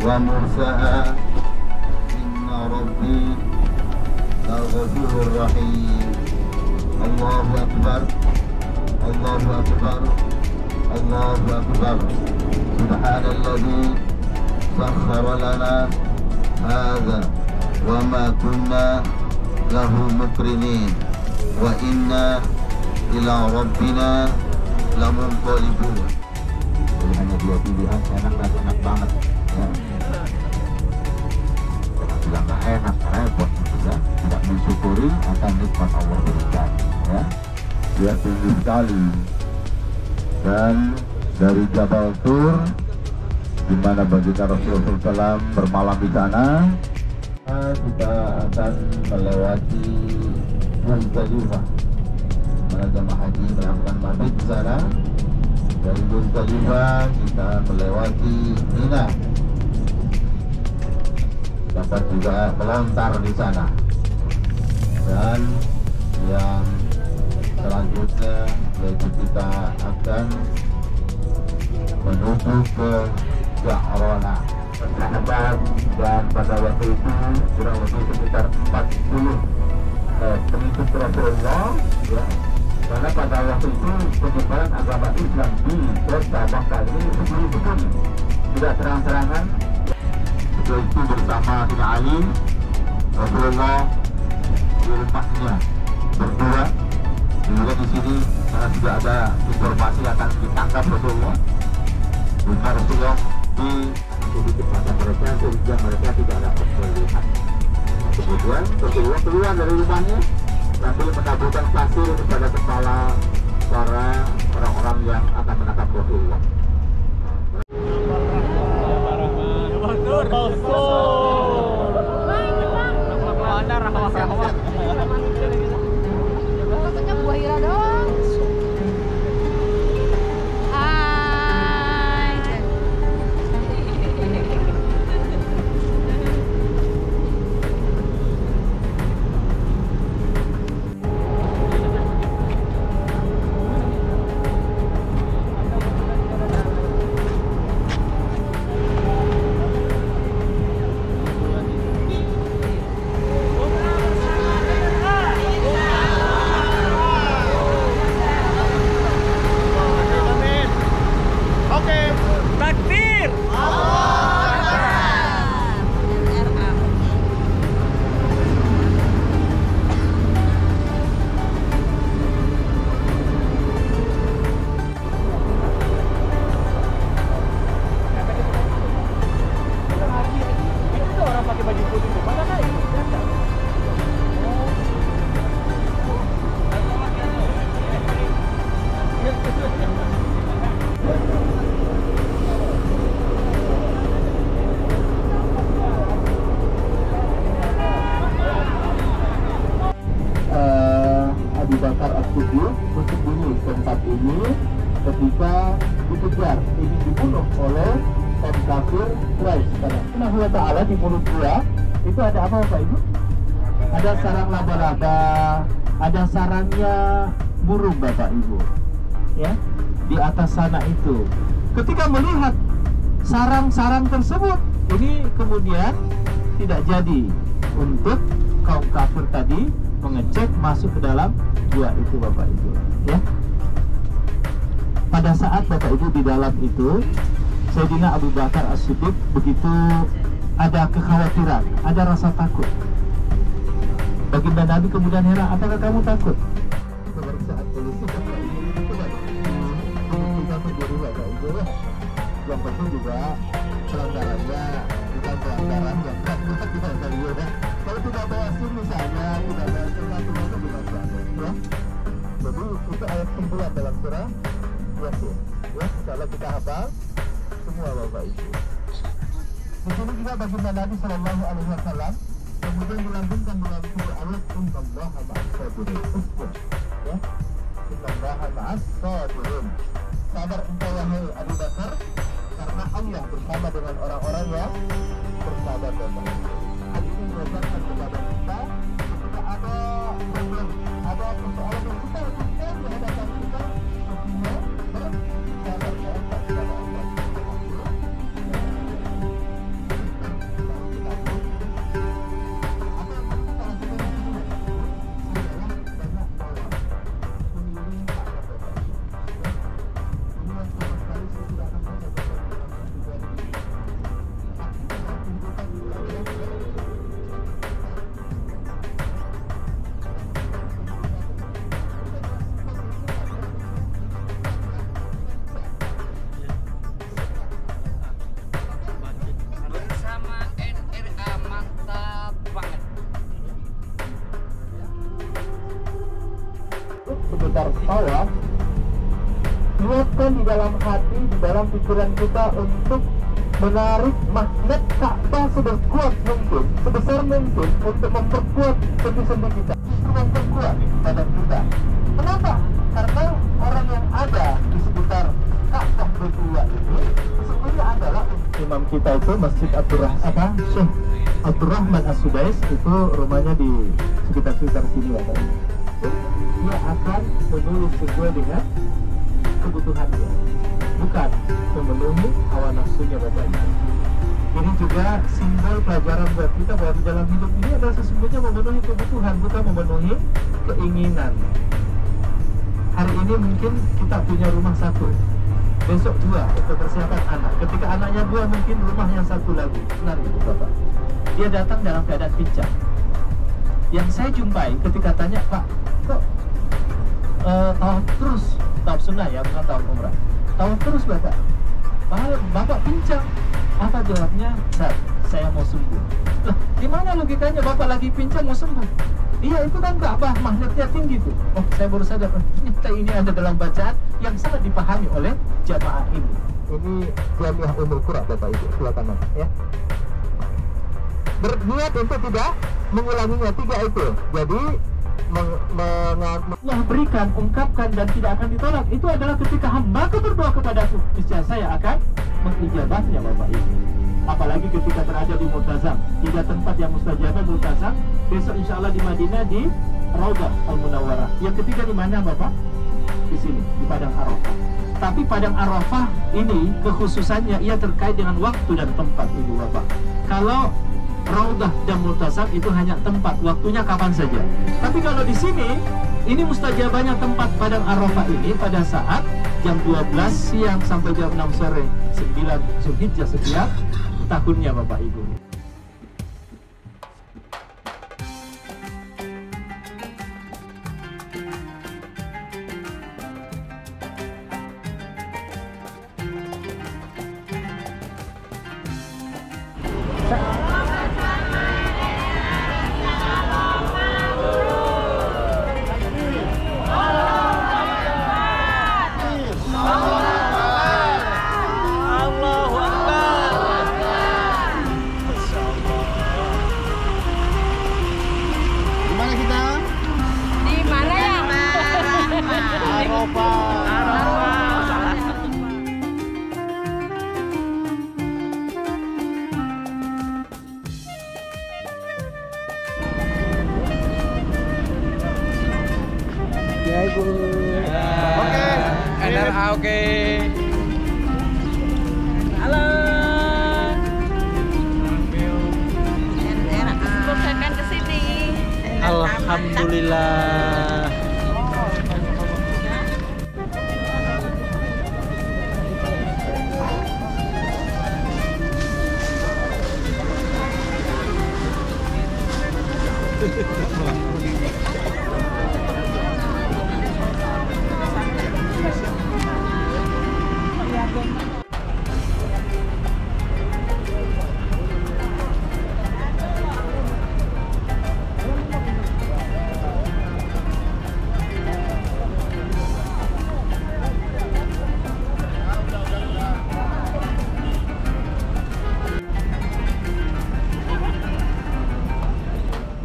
wa mursaha inna rabbi laghafurur rahim. Allahu akbar, Allahu akbar, Allahu akbar. Subhanalladzi sakhkhara lana hadza wa ma kunna lahu muqrinin wa inna ila rabbina lamunqalibun. Jadi hanya dua pilihan, enak dan enak banget ya. Bilang gak enak, repot ya. Tidak mensyukuri akan nikmat Allah berikan ya. Dia tinggi sekali. Dan dari Jabal Tur, di mana baginda Rasulullah SAW bermalam di sana, kita akan melewati Muzdalifah. Para jamaah haji melakukan mabit di sana. Dari Muzdalifah kita melewati Mina. Dapat juga melontar di sana. Dan yang selanjutnya yaitu kita akan menuju ke Ja'rana. Sahabat, dan pada waktu itu kurang lebih sekitar 40 pengikut Rasulullah ya. Karena pada waktu itu penyebaran agama Islam di kota Makkah ini sembunyi-sembunyi, tidak terang-terangan. Setelah itu bersama dengan Ali, Rasulullah di rumahnya berdua. Juga di sini karena tidak ada informasi akan ditangkap Rasulullah, rumah Rasulullah di sedikit mata mereka sehingga mereka tidak dapat melihat. Kemudian Rasulullah keluar dari rumahnya sambil menaburkan pasir kepada kepala para orang-orang yang akan menangkap Rasulullah. Maksudnya buah hira doang. Abu Bakar As-Siddiq bersembunyi di tempat ini ketika dikejar, ingin dibunuh oleh kaum kafir Quraisy. Karena Allah Ta'ala di mulut dia itu ada apa Bapak Ibu? Ada sarang laba-laba, ada sarangnya burung Bapak Ibu ya, di atas sana itu. Ketika melihat sarang-sarang tersebut, ini kemudian tidak jadi untuk kaum kafir tadi mengecek masuk ke dalam gua itu Bapak Ibu ya. Pada saat Bapak Ibu di dalam itu, Sayyidina Abu Bakar As-Siddiq begitu ada kekhawatiran, ada rasa takut. Baginda Nabi kemudian heran, apakah kamu takut? Pemeriksaan polisi Bapak Ibu itu kita berdiri Bapak Ibu ya. Yang penting juga pelanggarannya bukan pelanggaran yang berat ya. Kalau tidak bawa SIM misalnya, tidak bawa surat itu bisa ya. Jadi itu ayat kumpulan dalam surah Yasin ya. Kalau kita hafal semua Bapak Ibu. Di sini juga baginda Nabi Shallallahu Alaihi Wasallam kemudian melanjutkan dalam surah ayat Innallaha ma'as sabirin ya. Innallaha ma'as sabirin. Sabar engkau wahai Abu Bakar, karena Allah bersama dengan orang-orang yang bersabar dan baik. Hal ini mengajarkan kepada kita ketika ada problem, ada persoalan yang kita lakukan di hadapan kita, mestinya bersabar kepada Allah. seputar tawaf, niatkan di dalam hati, di dalam pikiran kita untuk menarik magnet Ka'bah sekuat mungkin, sebesar mungkin untuk memperkuat sendi-sendi kita, memperkuat badan kita. Kenapa? Karena orang yang ada di sekitar Ka'bah Baitullah itu sesungguhnya adalah imam kita itu Masjid Syekh Abdurrahman As-Sudais, itu rumahnya di sekitar sini ya Pak. Dia akan menulis sesuai dengan kebutuhannya, bukan memenuhi hawa nafsunya Bapak Ibu. Ini juga simbol pelajaran buat kita bahwa di dalam hidup ini adalah sesungguhnya memenuhi kebutuhan, bukan memenuhi keinginan. Hari ini mungkin kita punya rumah satu, besok dua untuk persiapan anak. Ketika anaknya dua, mungkin rumah yang satu lagi. Benar itu Bapak. Dia datang dalam keadaan pincang. Yang saya jumpai ketika tanya, Pak, kok tawaf terus? Tawaf sunnah ya, bukan tawaf umrah. Tawaf terus Bapak. Bapak pincang. Apa jawabnya? Saya mau sembuh. Lah, di mana logikanya Bapak lagi pincang mau sembuh? Iya, itu kan Ka'bah, magnetnya tinggi tuh. Oh, saya baru sadar, ternyata ini ada dalam bacaan yang sangat dipahami oleh jamaah ini. Ini Jamiah Ummul Qura Bapak Ibu, silakan Bapak ya. Berniat untuk tidak mengulanginya, 3 itu. Jadi Allah berikan, ungkapkan dan tidak akan ditolak. Itu adalah ketika hamba berdoa kepadaku, niscaya saya akan mengijabahnya Bapak Ibu. Apalagi ketika berada di Multazam, 3 tempat yang mustajabah Multazam. Besok insya Allah di Madinah di Raudhah Al-Munawwarah. Yang ketiga di mana Bapak? Di sini, di Padang Arafah. Tapi Padang Arafah ini kekhususannya ia terkait dengan waktu dan tempat Ibu Bapak. Kalau Raudhah dan Multazam itu hanya tempat, waktunya kapan saja. Tapi kalau di sini, ini mustajabahnya tempat Padang Arafah ini pada saat jam 12 siang sampai jam 6 sore 9 Zulhijjah setiap tahunnya Bapak Ibu. Oke. Halo. Bukan ke sini. Alhamdulillah.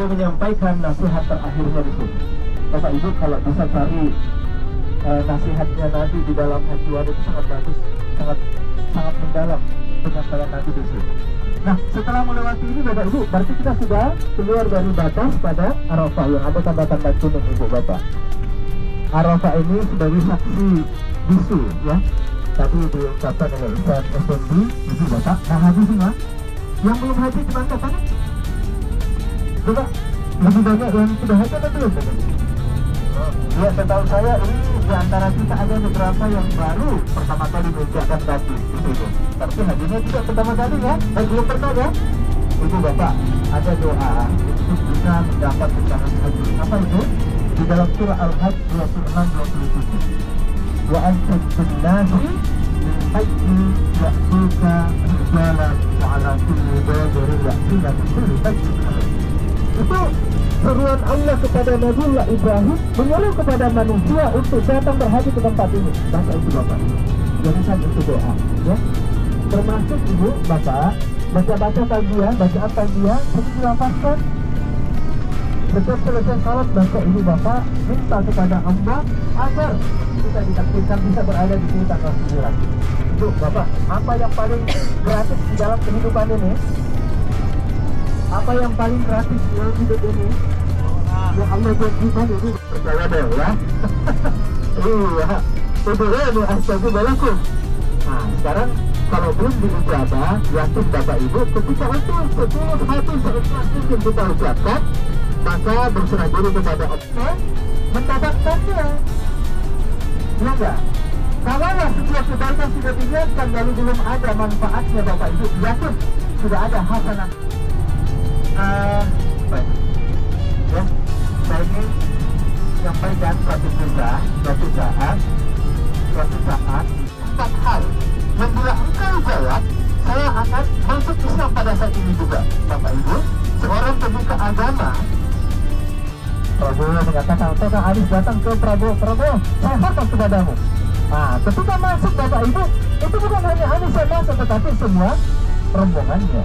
Dia menyampaikan nasihat terakhirnya di sini. Bapak Ibu kalau bisa cari nasihatnya Nabi di dalam Haji Wada itu sangat bagus, sangat mendalam penyampaian Nabi di sini. Nah, setelah melewati ini Bapak Ibu, berarti kita sudah keluar dari batas pada Arafah yang ada tanda-tanda kuning Ibu Bapak. Arafah ini sebagai saksi bisu ya. Tadi diucapkan oleh Ustaz SMB Ibu Bapak. Nah, haji semua yang belum haji cuma kapan? Coba lebih banyak yang sudah haji atau belum? Ya, setahu saya ini di antara kita ada beberapa yang baru pertama kali mengucapkan kaki di sini. Tapi hajinya juga pertama kali ya, dan belum pernah ya. Ibu Bapak, ada doa untuk bisa mendapat tunjangan haji. Apa itu? Di dalam surah Al-Hajj 26-27. Wa antum sunnasi min haji ya'tuka rijalan wa ala kulli dhabirin ya'tina min kulli fajrin. Itu seruan Allah kepada Nabiullah Ibrahim menyuruh kepada manusia untuk datang berhaji ke tempat ini. Baca itu Bapak. Jangan itu doa, ya. Termasuk ibu, Bapak, baca-baca talbiyah, bacaan talbiyah, itu dilafazkan. Setiap selesai salat baca ini Bapak, minta kepada Allah agar kita ditakdirkan bisa berada di sini tanggal 9. Itu Bapak, apa yang paling gratis di dalam kehidupan ini? Apa yang paling gratis di dalam hidup ini? Ya Allah janjikan ini percaya deh ya. Iya, itu astagfirullahaladzim. Nah sekarang kalau belum diucapkan, yakin Bapak Ibu ketika itu seluruh hati seikhlas mungkin kita ucapkan, maka berserah diri kepada Allah mendapatkannya. Ya enggak? Kalaulah setiap kebaikan sudah dilihatkan lalu belum ada manfaatnya Bapak Ibu, yakin sudah ada hasanah. Baik. Ya, saya ingin menyampaikan suatu saat 4 hal yang bila engkau jawab, saya akan masuk Islam pada saat ini juga. Bapak Ibu, seorang pemuka agama Prabowo mengatakan, apakah Anies datang ke Prabowo, saya hormat kepadamu. Nah, ketika masuk Bapak Ibu, itu bukan hanya Anies yang masuk, tetapi semua rombongannya.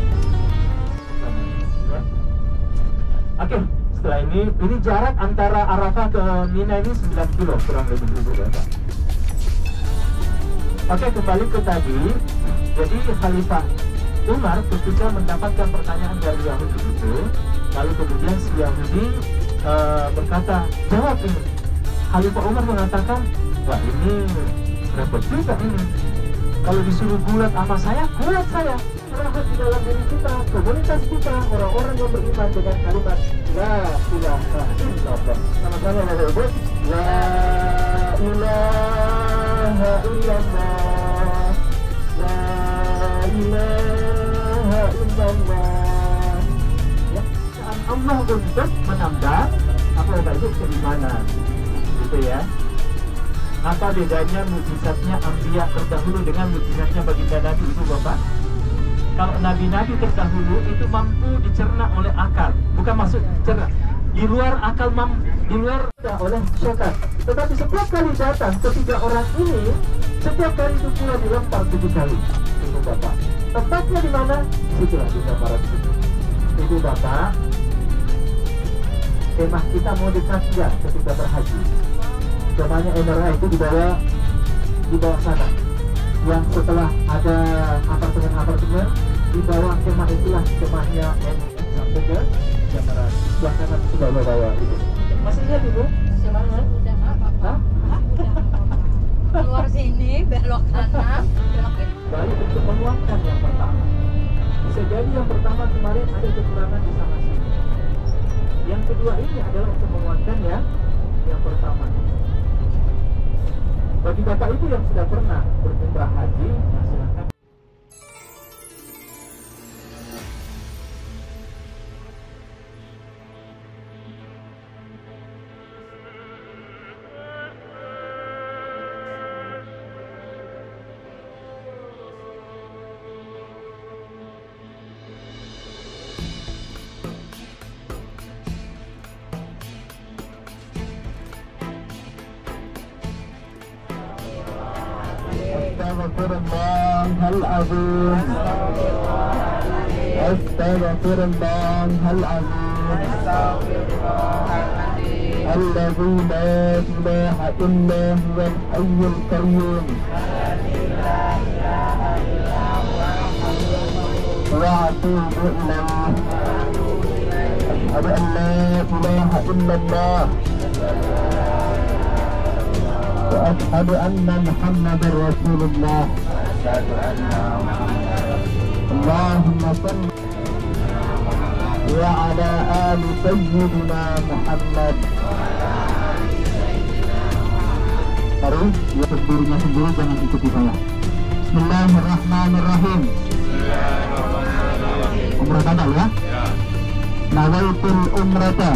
Oke, setelah ini jarak antara Arafah ke Mina ini 9 kilo kurang lebih Ibu Bapak. Oke, kembali ke tadi. Jadi Khalifah Umar ketika mendapatkan pertanyaan dari Yahudi itu, lalu kemudian si Yahudi berkata, jawab ini. Khalifah Umar mengatakan, wah ini repot juga ini. Kalau disuruh bulat sama saya, kuat saya. Terlihat di dalam diri kita, komunitas kita, orang-orang yang beriman dengan kalimat La ilaha illallah. Sama-sama Bapak Ibu. La ilaha illallah. La ilaha illallah. Ya, Allah untuk menambah apa Bapak Ibu keimanan. Gitu ya. Apa bedanya mukjizatnya Anbiya terdahulu dengan mukjizatnya baginda Nabi itu Bapak? Kalau nabi-nabi terdahulu itu mampu dicerna oleh akal, bukan maksud cerna, di luar akal di luar oleh syaitan. Tetapi setiap kali datang ketiga orang ini, setiap kali itu pula dilempar 7 kali. Itu Bapak. Tempatnya di mana? Situlah di gambaran itu. Itu Bapak. Kemah kita mau dekat ya ketika berhaji. Kemahnya MRA itu di bawah sana. Yang setelah ada apartemen di bawah kemah itulah kemahnya sampai ke gambaran sebelah kanan itu bawah itu. Masih lihat Ibu? Kemahnya? Hah? Keluar sini, belok kanan, belok kiri. Baik untuk menguatkan yang pertama. Bisa jadi yang pertama kemarin ada kekurangan di sana sini. Yang kedua ini adalah untuk menguatkan ya yang pertama. Bagi Bapak Ibu yang sudah pernah berumrah haji, silakan. Astaghfirullahal azim. Astaghfirullahal azim. Alladzi la ilaha illa huwal hayyul qayyum. Wa atubu ilaih. Asyhadu an la ilaha illallah. وأشهد أن محمدا رسول الله. اللهم صل وعلى آل سيدنا محمد. Terus ya dirinya sendiri, jangan ikuti saya. Bismillahirrahmanirrahim. Umrah badal ya? Nawaitul umrata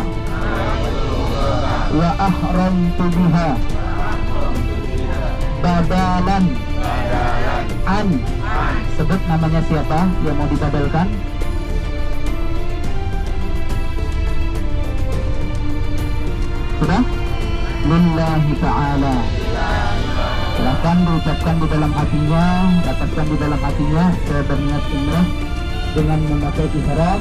wa ahramtu biha badalan an. Sebut namanya siapa yang mau dibadalkan. Sudah? Lillahi ta'ala. Silahkan diucapkan di dalam hatinya, dapatkan di dalam hatinya, saya berniat umrah dengan memakai ihram,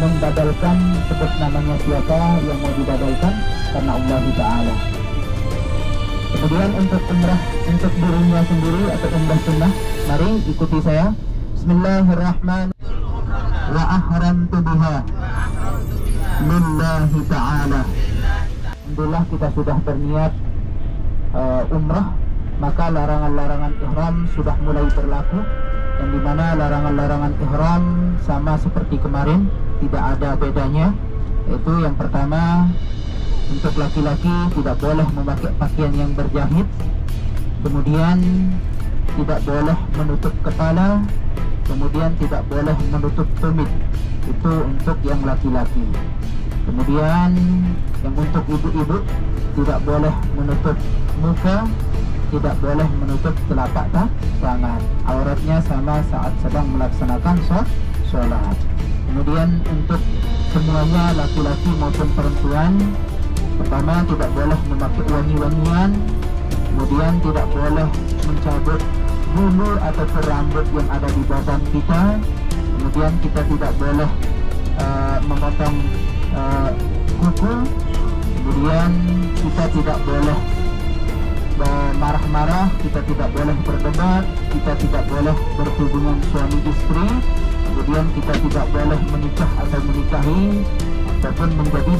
membadalkan sebut namanya siapa yang mau dibadalkan karena Allah Ta'ala. Kemudian untuk umrah untuk dirinya sendiri atau umrah sunnah, mari ikuti saya. Bismillahirrahmanirrahim. Wa ahramtu biha lillahi ta'ala. Alhamdulillah kita sudah berniat umrah, maka larangan-larangan ihram sudah mulai berlaku, yang dimana larangan-larangan ihram sama seperti kemarin, tidak ada bedanya. Yaitu yang pertama, untuk laki-laki tidak boleh memakai pakaian yang berjahit, kemudian tidak boleh menutup kepala, kemudian tidak boleh menutup tumit. Itu untuk yang laki-laki. Kemudian yang untuk ibu-ibu tidak boleh menutup muka, tidak boleh menutup telapak tangan, auratnya sama saat sedang melaksanakan sholat. Kemudian untuk semuanya laki-laki maupun perempuan, pertama tidak boleh memakai wangi-wangian, kemudian tidak boleh mencabut bulu atau rambut yang ada di badan kita, kemudian kita tidak boleh memotong kuku, kemudian kita tidak boleh marah-marah, kita tidak boleh berdebat, kita tidak boleh berhubungan suami istri, kemudian kita tidak boleh menikah atau menikahi ataupun menjadi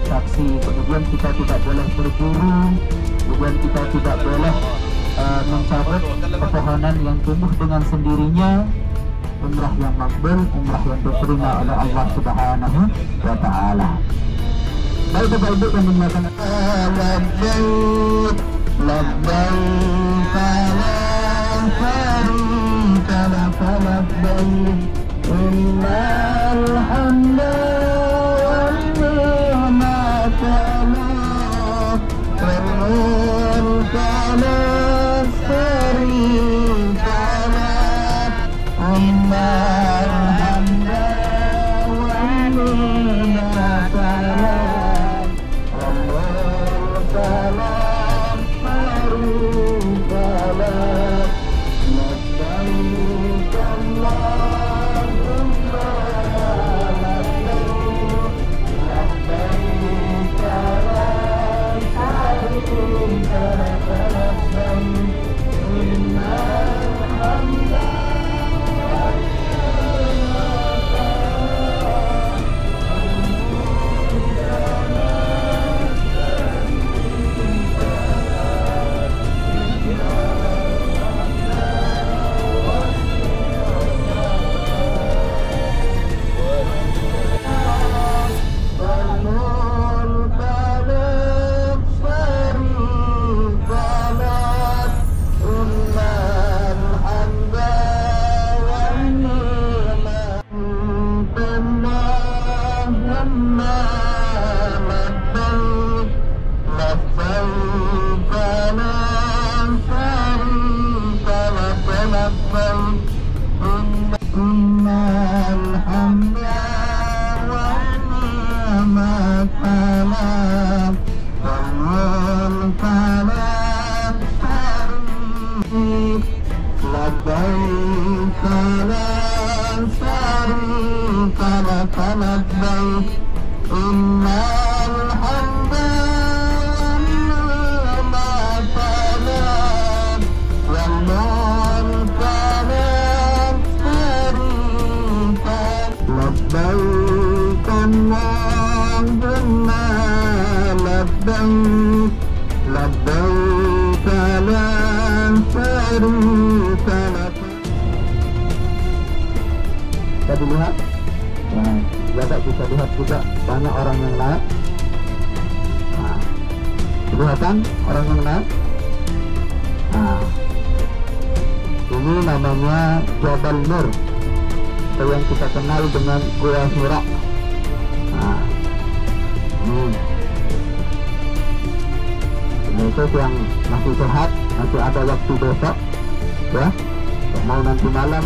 saksi, kemudian kita tidak boleh berburu, kemudian kita tidak boleh mencabut pepohonan yang tumbuh dengan sendirinya. Umrah yang makbul, umrah yang diterima oleh Allah Subhanahu wa Ta'ala. Baik Bapak Ibu yang dimuliakan Allah, labbaik la syarika laka labbaik innal hamda wan ni'mata lak wal mulka la syarika lak innal hamda wan ni'mata lak wal mulka la Bisa dilihat, nah, Bapak bisa lihat juga banyak orang yang naik. Nah, kelihatan orang yang naik. Nah, ini namanya Jabal Nur, atau yang kita kenal dengan Gua Hira. Nah, ini itu yang masih sehat, nanti ada waktu besok, ya. Mau nanti malam.